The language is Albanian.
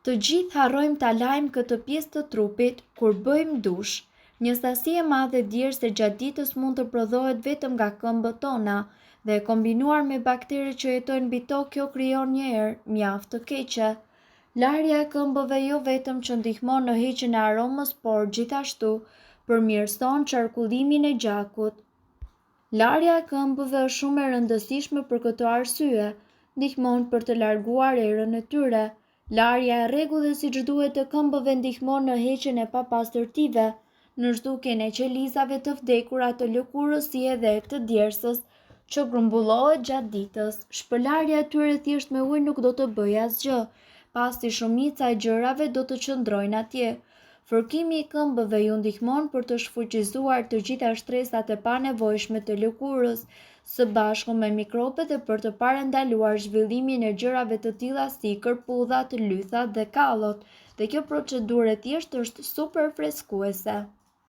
Të gjithë harrojmë ta lajmë këtë pjesë të trupit kur bëjmë dush. Një sasi e madhe djersë gjatë ditës mund të prodhohet vetëm nga këmbët tona dhe kombinuar me bakteret që jetojnë mbi tokë, kjo krijon një erë mjaft të keqe. Larja e këmbëve jo vetëm që ndihmon në heqjen e aromës, por gjithashtu përmirëson qarkullimin e gjakut. Larja e këmbëve është shumë e rëndësishme për këtë arsye, ndihmon për të larguar erën e tyre. Larja e rregullme siç duhet të këmbëve ndihmon në heqjen e papastërtive, në zhdukjen e qelizave të vdekura të lëkurës si edhe të djersës që grumbullohet gjatë ditës. Shpëlarja e tyre thjesht me ujë nuk do të bëjë asgjë, pasi shumica e gjërave do të qëndrojnë atje. Fërkimi i këmbëve ju ndihmon për të shfuqizuar të gjitha shtresat e panevojshme të lëkurës, së bashku me mikrobet dhe për të parandaluar zhvillimin e gjërave të tilla si kërpudhat, lythat dhe kallot, dhe kjo procedurë thjesht është super freskuese.